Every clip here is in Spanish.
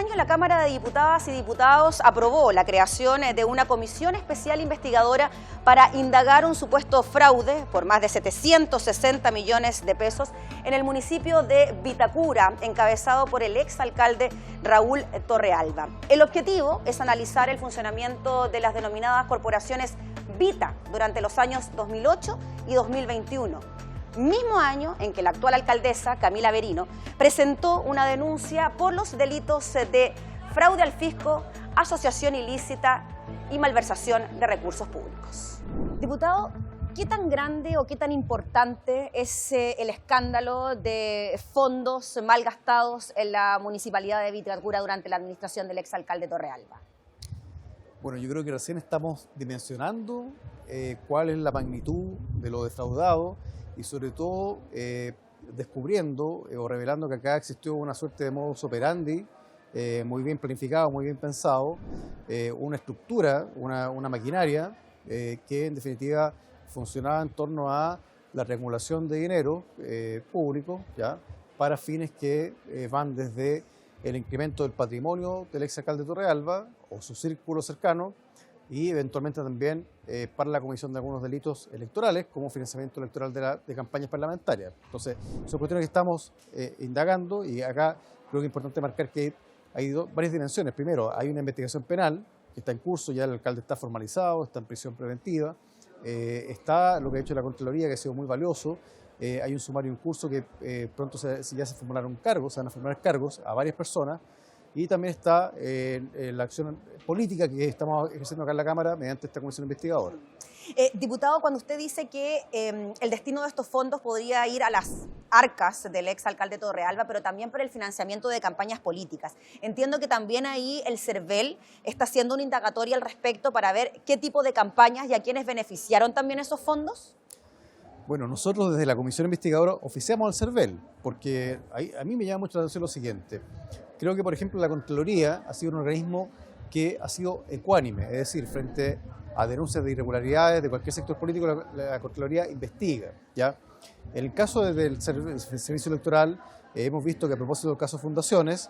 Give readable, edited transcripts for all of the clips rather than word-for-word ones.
año la Cámara de Diputadas y Diputados aprobó la creación de una comisión especial investigadora para indagar un supuesto fraude por más de 760 millones de pesos en el municipio de Vitacura, encabezado por el exalcalde Raúl Torrealba. El objetivo es analizar el funcionamiento de las denominadas corporaciones Vita durante los años 2008 y 2021. Mismo año en que la actual alcaldesa, Camila Berino, presentó una denuncia por los delitos de fraude al fisco, asociación ilícita y malversación de recursos públicos. Diputado, ¿qué tan grande o qué tan importante es el escándalo de fondos malgastados en la municipalidad de Vitacura durante la administración del exalcalde Torrealba? Bueno, yo creo que recién estamos dimensionando cuál es la magnitud de lo defraudado y sobre todo descubriendo o revelando que acá existió una suerte de modus operandi muy bien planificado, muy bien pensado, una estructura, una maquinaria que en definitiva funcionaba en torno a la regulación de dinero público, ¿ya?, para fines que van desde el incremento del patrimonio del exalcalde Torrealba o su círculo cercano y eventualmente también para la comisión de algunos delitos electorales como financiamiento electoral de campañas parlamentarias. Entonces, son cuestiones que estamos indagando y acá creo que es importante marcar que hay varias dimensiones. Primero, hay una investigación penal que está en curso, ya el alcalde está formalizado, está en prisión preventiva, está lo que ha hecho la Contraloría, que ha sido muy valioso. Hay un sumario en curso que pronto ya se formularon cargos, se van a formular cargos a varias personas, y también está la acción política que estamos ejerciendo acá en la Cámara mediante esta comisión investigadora. Diputado, cuando usted dice que el destino de estos fondos podría ir a las arcas del exalcalde Torrealba, pero también para el financiamiento de campañas políticas, entiendo que también ahí el CERVEL está haciendo una indagatoria al respecto para ver qué tipo de campañas y a quiénes beneficiaron también esos fondos. Bueno, nosotros desde la comisión investigadora oficiamos al CERVEL, porque a mí me llama mucho la atención lo siguiente. Creo que, por ejemplo, la Contraloría ha sido un organismo que ha sido ecuánime, es decir, frente a denuncias de irregularidades de cualquier sector político, la Contraloría investiga, ¿ya? En el caso del Servicio Electoral, hemos visto que a propósito del caso Fundaciones,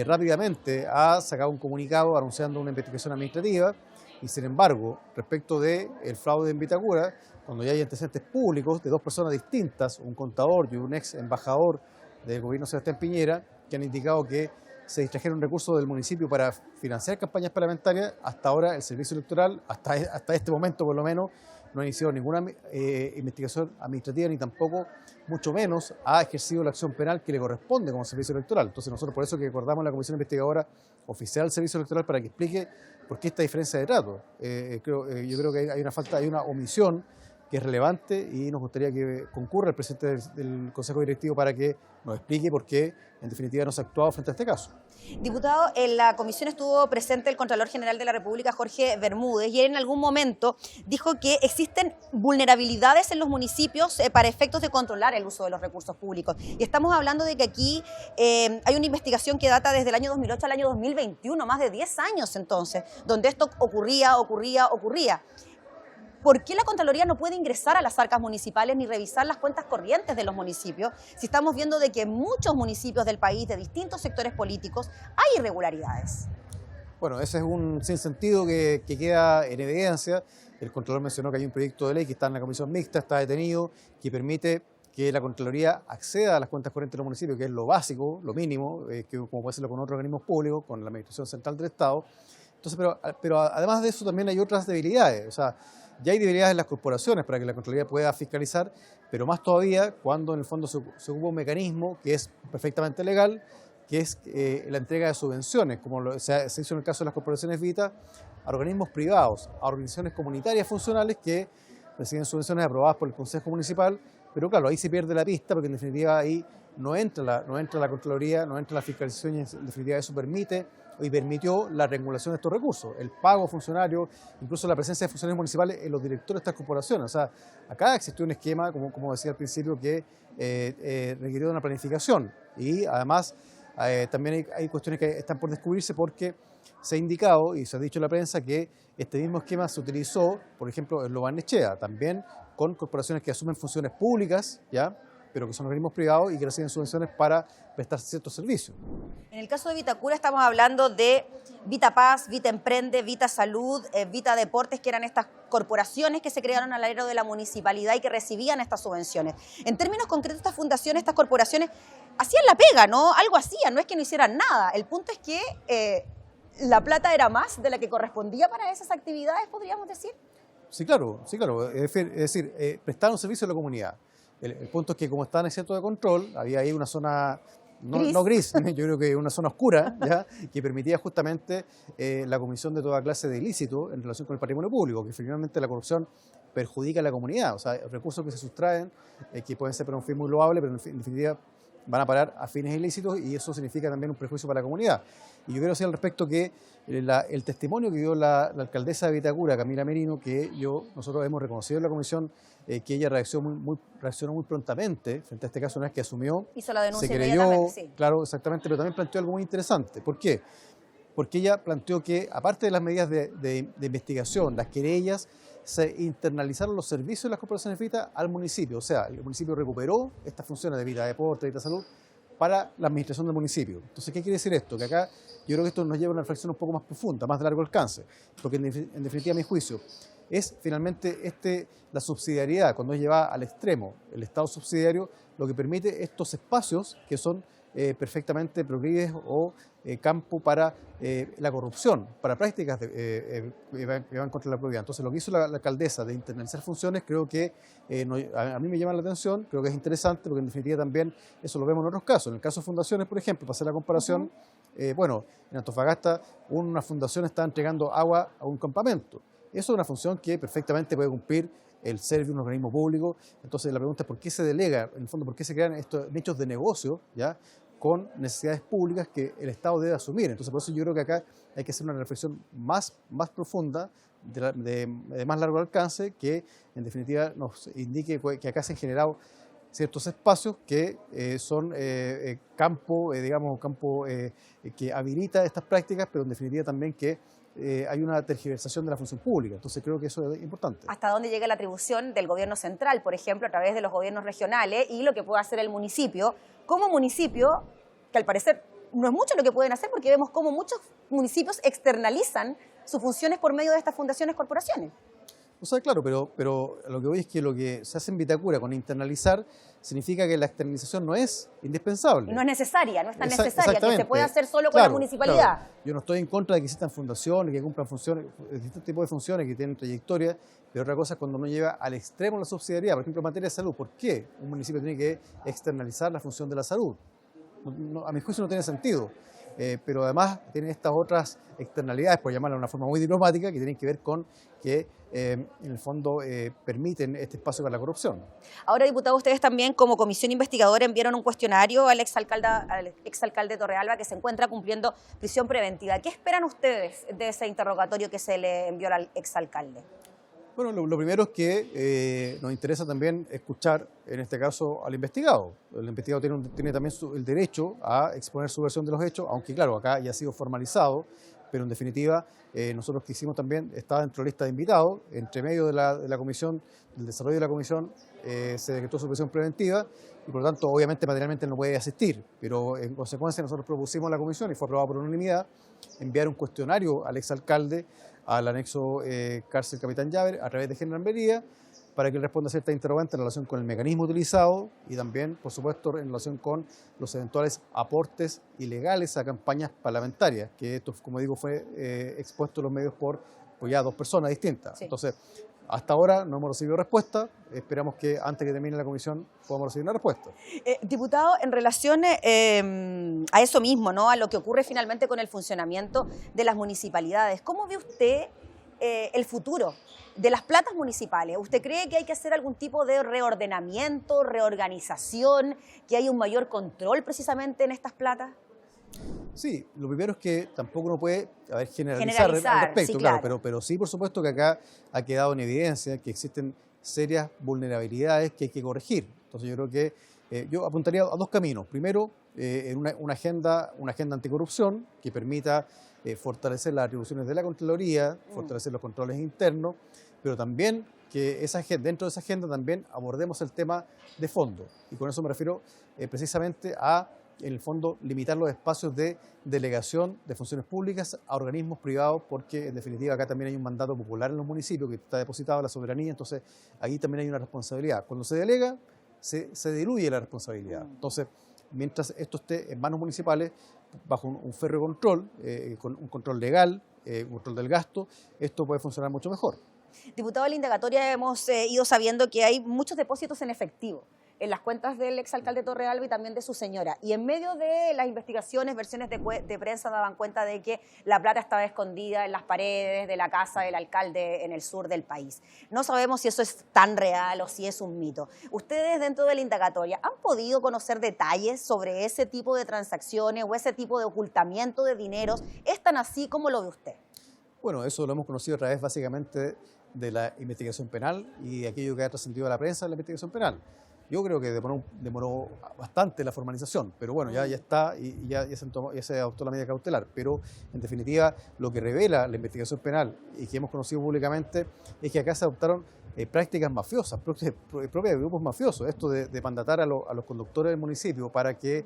rápidamente ha sacado un comunicado anunciando una investigación administrativa y, sin embargo, respecto del fraude en Vitacura, cuando ya hay antecedentes públicos de dos personas distintas, un contador y un ex embajador del gobierno Sebastián Piñera, que han indicado que se distrajeron recursos del municipio para financiar campañas parlamentarias, hasta ahora el Servicio Electoral, hasta este momento por lo menos, no ha iniciado ninguna investigación administrativa ni tampoco, mucho menos, ha ejercido la acción penal que le corresponde como Servicio Electoral. Entonces nosotros por eso que acordamos la Comisión Investigadora oficial del Servicio Electoral para que explique por qué esta diferencia de trato. Yo creo que hay una falta, hay una omisión que es relevante y nos gustaría que concurra el presidente del Consejo Directivo para que nos explique por qué, en definitiva, no se ha actuado frente a este caso. Diputado, en la comisión estuvo presente el Contralor General de la República, Jorge Bermúdez, y él en algún momento dijo que existen vulnerabilidades en los municipios para efectos de controlar el uso de los recursos públicos. Y estamos hablando de que aquí hay una investigación que data desde el año 2008 al año 2021, más de 10 años entonces, donde esto ocurría. ¿Por qué la Contraloría no puede ingresar a las arcas municipales ni revisar las cuentas corrientes de los municipios si estamos viendo de que en muchos municipios del país, de distintos sectores políticos, hay irregularidades? Bueno, ese es un sinsentido que queda en evidencia. El Contralor mencionó que hay un proyecto de ley que está en la comisión mixta, está detenido, que permite que la Contraloría acceda a las cuentas corrientes de los municipios, que es lo básico, lo mínimo, que como puede hacerlo con otros organismos públicos, con la Administración Central del Estado. Entonces, pero además de eso también hay otras debilidades. O sea, ya hay debilidades en las corporaciones para que la Contraloría pueda fiscalizar, pero más todavía cuando en el fondo se ocupa un mecanismo que es perfectamente legal, que es la entrega de subvenciones, como se hizo en el caso de las corporaciones Vita, a organismos privados, a organizaciones comunitarias funcionales que reciben subvenciones aprobadas por el Consejo Municipal, pero claro, ahí se pierde la pista porque en definitiva ahí no entra la Contraloría, no entra la fiscalización y en definitiva eso permitió la regulación de estos recursos, el pago a funcionarios, incluso la presencia de funcionarios municipales en los directores de estas corporaciones. O sea, acá existió un esquema, como decía al principio, que requirió de una planificación y además también hay cuestiones que están por descubrirse porque se ha indicado y se ha dicho en la prensa que este mismo esquema se utilizó, por ejemplo, en Lo Barnechea, también con corporaciones que asumen funciones públicas, ¿ya?, pero que son organismos privados y que reciben subvenciones para prestar ciertos servicios. En el caso de Vitacura estamos hablando de Vita Paz, Vita Emprende, Vita Salud, Vita Deportes, que eran estas corporaciones que se crearon al aire de la municipalidad y que recibían estas subvenciones. En términos concretos, estas fundaciones, estas corporaciones, hacían la pega, ¿no? Algo hacían, no es que no hicieran nada. El punto es que la plata era más de la que correspondía para esas actividades, podríamos decir. Sí, claro, sí, claro. Es decir, prestaron servicio a la comunidad. El punto es que como estaban exentos de control, había ahí una zona, no gris, yo creo que una zona oscura, ¿ya? Que permitía justamente la comisión de toda clase de ilícitos en relación con el patrimonio público, que finalmente la corrupción perjudica a la comunidad. O sea, recursos que se sustraen, que pueden ser para un fin muy loable, pero en definitiva van a parar a fines ilícitos y eso significa también un perjuicio para la comunidad. Y yo quiero decir al respecto que el testimonio que dio la alcaldesa de Vitacura, Camila Merino, que nosotros hemos reconocido en la comisión, que ella reaccionó muy prontamente frente a este caso, una vez que asumió, hizo la denuncia se creyó, inmediatamente, sí. claro, exactamente, pero también planteó algo muy interesante. ¿Por qué? Porque ella planteó que, aparte de las medidas de investigación, las querellas, se internalizaron los servicios de las corporaciones Vita al municipio. O sea, el municipio recuperó estas funciones de Vita Deporte, Vita Salud, para la administración del municipio. Entonces, ¿qué quiere decir esto? Que acá yo creo que esto nos lleva a una reflexión un poco más profunda, más de largo alcance, porque en definitiva, a mi juicio, es finalmente la subsidiariedad, cuando es llevada al extremo, el Estado subsidiario, lo que permite estos espacios que son perfectamente proclives o campo para la corrupción, para prácticas que van contra la probidad. Entonces, lo que hizo la alcaldesa de internalizar funciones, creo que a mí me llama la atención, creo que es interesante, porque en definitiva también eso lo vemos en otros casos. En el caso de fundaciones, por ejemplo, para hacer la comparación, bueno, en Antofagasta una fundación está entregando agua a un campamento. Eso es una función que perfectamente puede cumplir el ser de un organismo público. Entonces la pregunta es por qué se delega, en el fondo, por qué se crean estos nichos de negocio, ¿ya?, con necesidades públicas que el Estado debe asumir. Entonces por eso yo creo que acá hay que hacer una reflexión más profunda, de más largo alcance, que en definitiva nos indique que acá se han generado ciertos espacios que son campo que habilita estas prácticas, pero en definitiva también que hay una tergiversación de la función pública. Entonces creo que eso es importante. ¿Hasta dónde llega la atribución del gobierno central, por ejemplo, a través de los gobiernos regionales y lo que puede hacer el municipio? Como municipio, que al parecer no es mucho lo que pueden hacer, porque vemos cómo muchos municipios externalizan sus funciones por medio de estas fundaciones, corporaciones. O sea, claro, pero lo que voy es que lo que se hace en Vitacura con internalizar significa que la externalización no es indispensable. No es necesaria, no es tan necesaria, que se puede hacer solo con la municipalidad. Claro. Yo no estoy en contra de que existan fundaciones, que cumplan funciones, distintos tipos de funciones que tienen trayectoria, pero otra cosa es cuando no lleva al extremo la subsidiariedad. Por ejemplo, en materia de salud, ¿por qué un municipio tiene que externalizar la función de la salud? A mi juicio no tiene sentido. Pero además tienen estas otras externalidades, por llamarla de una forma muy diplomática, que tienen que ver con que en el fondo permiten este espacio para la corrupción. Ahora, diputado, ustedes también como comisión investigadora enviaron un cuestionario al exalcalde Torrealba, que se encuentra cumpliendo prisión preventiva. ¿Qué esperan ustedes de ese interrogatorio que se le envió al exalcalde? Bueno, lo primero es que nos interesa también escuchar, en este caso, al investigado. El investigado tiene también el derecho a exponer su versión de los hechos, aunque claro, acá ya ha sido formalizado, pero en definitiva nosotros quisimos también, está dentro de la lista de invitados, entre medio de la comisión, del desarrollo de la comisión, se decretó su prisión preventiva y por lo tanto, obviamente, materialmente no puede asistir, pero en consecuencia nosotros propusimos a la comisión y fue aprobado por unanimidad enviar un cuestionario al exalcalde al anexo cárcel Capitán Llaver a través de Gendarmería para que él responda a ciertas interrogantes en relación con el mecanismo utilizado y también, por supuesto, en relación con los eventuales aportes ilegales a campañas parlamentarias, que esto, como digo, fue expuesto en los medios por ya dos personas distintas. Sí. Entonces, hasta ahora no hemos recibido respuesta, esperamos que antes que termine la comisión podamos recibir una respuesta. Diputado, en relación a eso mismo, ¿no?, a lo que ocurre finalmente con el funcionamiento de las municipalidades, ¿cómo ve usted el futuro de las platas municipales? ¿Usted cree que hay que hacer algún tipo de reordenamiento, reorganización, que haya un mayor control precisamente en estas platas? Sí, lo primero es que tampoco uno puede generalizar al respecto, sí, claro, pero sí, por supuesto que acá ha quedado en evidencia que existen serias vulnerabilidades que hay que corregir. Entonces yo creo que yo apuntaría a dos caminos. Primero, en una agenda anticorrupción que permita fortalecer las atribuciones de la Contraloría, fortalecer los controles internos, pero también que dentro de esa agenda también abordemos el tema de fondo. Y con eso me refiero precisamente a, en el fondo, limitar los espacios de delegación de funciones públicas a organismos privados, porque en definitiva acá también hay un mandato popular en los municipios que está depositado la soberanía, entonces ahí también hay una responsabilidad. Cuando se delega, se diluye la responsabilidad. Entonces, mientras esto esté en manos municipales, bajo un férreo control, con un control legal, un control del gasto, esto puede funcionar mucho mejor. Diputado, de la indagatoria hemos ido sabiendo que hay muchos depósitos en efectivo en las cuentas del exalcalde Torrealba y también de su señora. Y en medio de las investigaciones, versiones de prensa daban cuenta de que la plata estaba escondida en las paredes de la casa del alcalde en el sur del país. No sabemos si eso es tan real o si es un mito. Ustedes, dentro de la indagatoria, ¿han podido conocer detalles sobre ese tipo de transacciones o ese tipo de ocultamiento de dineros? ¿Es tan así como lo ve usted? Bueno, eso lo hemos conocido a través básicamente de la investigación penal y aquello que ha trascendido a la prensa de la investigación penal. Yo creo que demoró bastante la formalización, pero bueno, ya está y ya se adoptó la medida cautelar. Pero en definitiva, lo que revela la investigación penal y que hemos conocido públicamente es que acá se adoptaron prácticas mafiosas, propias de grupos mafiosos. Esto de mandatar a los conductores del municipio para que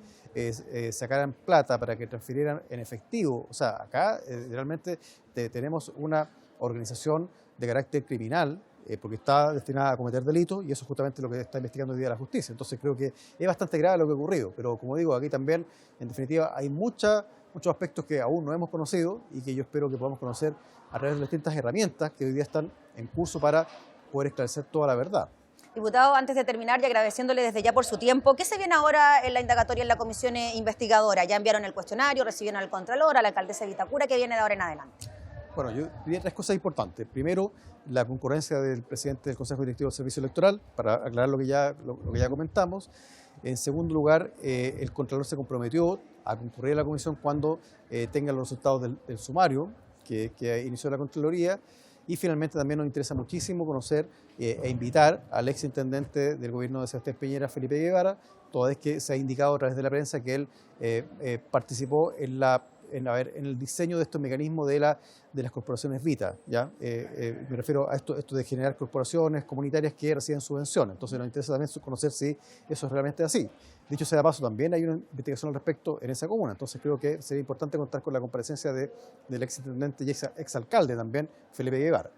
sacaran plata, para que transfirieran en efectivo. O sea, acá realmente tenemos una organización de carácter criminal, porque está destinada a cometer delitos y eso es justamente lo que está investigando hoy día la justicia. Entonces creo que es bastante grave lo que ha ocurrido, pero como digo, aquí también, en definitiva, hay muchos aspectos que aún no hemos conocido y que yo espero que podamos conocer a través de las distintas herramientas que hoy día están en curso para poder esclarecer toda la verdad. Diputado, antes de terminar y agradeciéndole desde ya por su tiempo, ¿qué se viene ahora en la indagatoria en la comisión investigadora? Ya enviaron el cuestionario, recibieron al Contralor, a la alcaldesa de Vitacura, ¿qué viene de ahora en adelante? Bueno, yo diría tres cosas importantes. Primero, la concurrencia del presidente del Consejo Directivo del Servicio Electoral, para aclarar lo que ya comentamos. En segundo lugar, el Contralor se comprometió a concurrir a la comisión cuando tenga los resultados del sumario que inició la Contraloría. Y finalmente también nos interesa muchísimo conocer e invitar al exintendente del gobierno de Sebastián Piñera, Felipe Guevara, toda vez que se ha indicado a través de la prensa que él participó en el diseño de estos mecanismos de las corporaciones Vita, ¿ya? Me refiero a esto de generar corporaciones comunitarias que reciben subvenciones. Entonces nos interesa también conocer si eso es realmente así. Dicho sea de paso, también hay una investigación al respecto en esa comuna. Entonces creo que sería importante contar con la comparecencia del exintendente y exalcalde también, Felipe Guevara.